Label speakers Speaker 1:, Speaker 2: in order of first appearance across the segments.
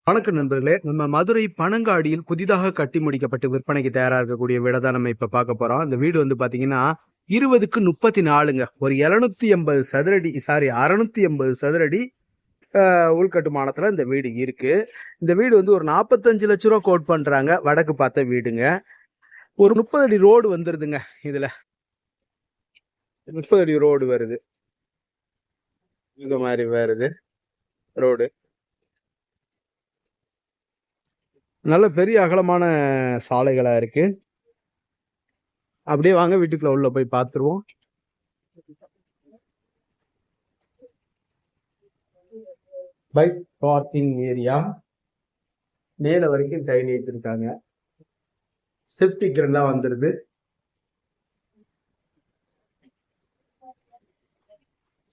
Speaker 1: வணக்கம் நண்பர்களே. நம்ம மதுரை பனங்காடியில் புதிதாக கட்டி முடிக்கப்பட்டு விற்பனைக்கு தயாரா இருக்கக்கூடிய வீடை தான் நம்ம இப்ப பார்க்க போறோம். இந்த வீடு வந்து பாத்தீங்கன்னா 20க்கு 34ங்க. ஒரு 780 சதுரடி 680 சதுரடி உள்கட்டுமானத்துல இந்த வீடு இருக்கு. இந்த வீடு வந்து ஒரு 45 லட்சம் ரூபா கோட் பண்றாங்க. வடக்கு பார்த்த வீடுங்க. ஒரு 30 அடி ரோடு வந்துருதுங்க. இதுல 30 அடி ரோடு வருது. இந்த மாதிரி வருது ரோடு. நல்ல பெரிய அகலமான சாலைகளா இருக்கு. அப்படியே வாங்க வீட்டுக்குள்ள உள்ள போய் பார்த்துருவோம். பைக் பார்க்கிங் ஏரியா மேல வரைக்கும் டைல் ஏற்றிருக்காங்க. சேஃப்டி கிரில்லாம் வந்துருது.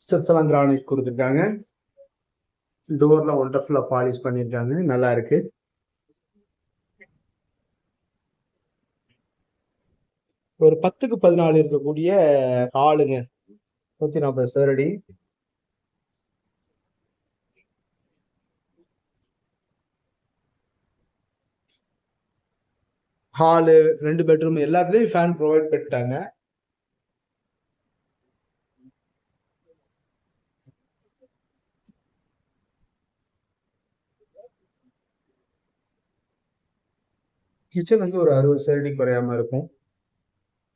Speaker 1: ஸ்டெப்ஸ் எல்லாம் கிரானைட் கொடுத்துருக்காங்க. டோர்லாம் ஒண்டர்ஃபுல்லா பாலிஷ் பண்ணிருக்காங்க. நல்லா இருக்கு. ஒரு 10க்கு 14 இருக்கக்கூடிய ஹாலுங்க. 140 சதுரடி. ஹாலு 2 பெட்ரூம் எல்லாத்துலயும் ஃபேன் ப்ரொவைட் பண்ணிட்டாங்க. கிச்சன் வந்து ஒரு 60 சதுரடி குறையாம இருக்கும்.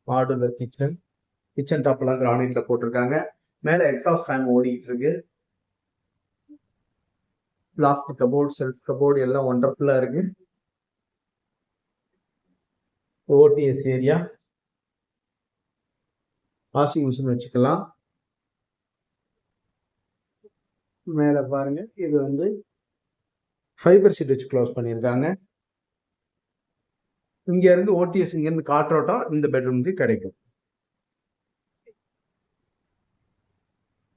Speaker 1: மாடுலர் கிச்சன் டாப் எல்லாம் கிரானைட்ல போட்டிருக்காங்க. மேல எக்ஸாஸ்ட் ஃபேன் ஓடிட்டு இருக்கு. லாஃப்ட் கபோர்ட், செல்ஃப் கபோர்டு எல்லாம் ஒண்டர்ஃபுல்லா இருக்கு. ODS area. வாஷிங் மிஷின் வச்சுக்கலாம். மேல பாருங்க, இது வந்து ஃபைபர் ஷீட் வச்சு க்ளோஸ் பண்ணியிருக்காங்க. இங்க இருந்து ஓடிஎஸ் இங்க இருந்து காற்றோட்டம் இந்த பெட்ரூமுக்கு கிடைக்கும்.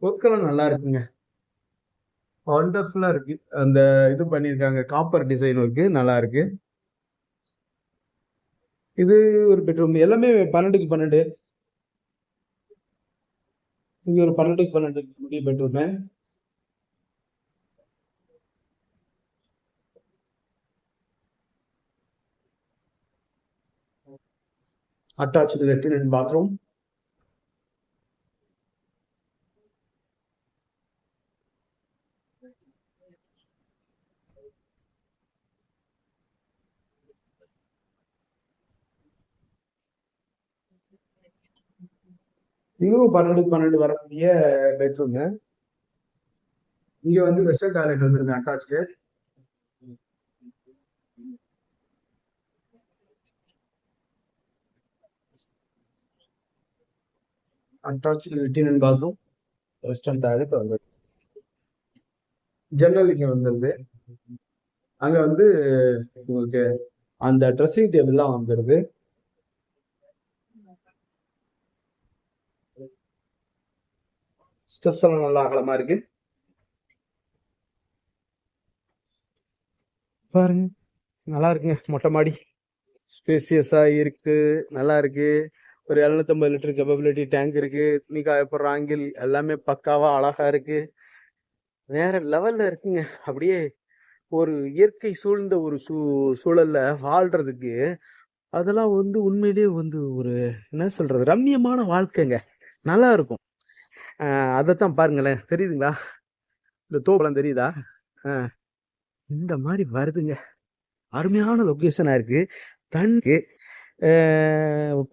Speaker 1: ஒர்க்கெல்லாம் நல்லா இருக்குங்க. ஒண்டர்ஃபுல்லா இருக்கு. அந்த இது பண்ணியிருக்காங்க, காப்பர் டிசைன் ஒர்க்கு நல்லா இருக்கு. இது ஒரு பெட்ரூம். எல்லாமே 12க்கு 12. இது ஒரு 12க்கு 12 bedroom. Attach latrine and bathroom. இதுவும் 12க்கு 12 வரக்கூடிய பெட்ரூம். இங்க வந்து வெஸ்டர்ன் டாய்லெட் வந்துருங்க attach. Attach latrine and bathroom, western toilet வந்து ஜன்னல் இங்க வந்துருது. அங்க வந்து உங்களுக்கு அந்த ட்ரெஸ்ஸிங் டேபிள்லாம் வந்துருது. ஸ்டெப்ஸ் எல்லாம் நல்லா அகலமா இருக்கு. பாருங்க, நல்லா இருக்குங்க. மொட்டை மாடி ஸ்பேசியஸா இருக்கு, நல்லா இருக்கு. ஒரு 750 லிட்டர் கேப்பபிலிட்டி டேங்க் இருக்கு. துணி காயப்படுற ஆங்கிள் எல்லாமே பக்காவா அழகா இருக்கு. வேற லெவல்ல இருக்குங்க. அப்படியே ஒரு இயற்கை சூழ்ந்த ஒரு சூழல்ல வாழ்றதுக்கு அதெல்லாம் வந்து உண்மையிலேயே வந்து ஒரு என்ன சொல்றது, ரம்மியமான வாழ்க்கைங்க. நல்லா இருக்கும். அதைத்தான் பாருங்களேன், தெரியுதுங்களா? இந்த தோப்பெல்லாம் தெரியுதா? இந்த மாதிரி வருதுங்க. அருமையான லொக்கேஷனா இருக்கு. தண்ணி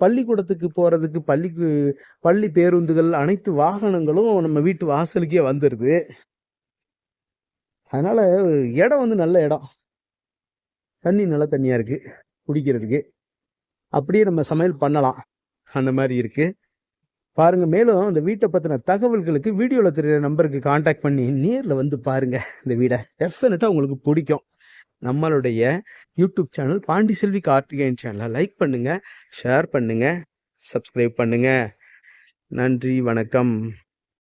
Speaker 1: பள்ளிக்கூடத்துக்கு போறதுக்கு பள்ளி பேருந்துகள் அனைத்து வாகனங்களும் நம்ம வீட்டு வாசலுக்கே வந்துருது. அதனால இடம் வந்து நல்ல இடம். தண்ணி நல்ல தண்ணியா இருக்கு குடிக்கிறதுக்கு. அப்படியே நம்ம சமையல் பண்ணலாம், அந்த மாதிரி இருக்கு. பாருங்க. மேலும் இந்த வீட்டை பத்தின தகவல்களுக்கு வீடியோல தெரியுற நம்பருக்கு கான்டாக்ட் பண்ணி நேர்ல வந்து பாருங்க. இந்த வீடை டெஃபினட்டா உங்களுக்கு பிடிக்கும். நம்மளுடைய யூடியூப் சேனல் பாண்டிசெல்வி கார்த்திகேயன் சேனலை லைக் பண்ணுங்க, ஷேர் பண்ணுங்க, சப்ஸ்கிரைப் பண்ணுங்க. நன்றி, வணக்கம்.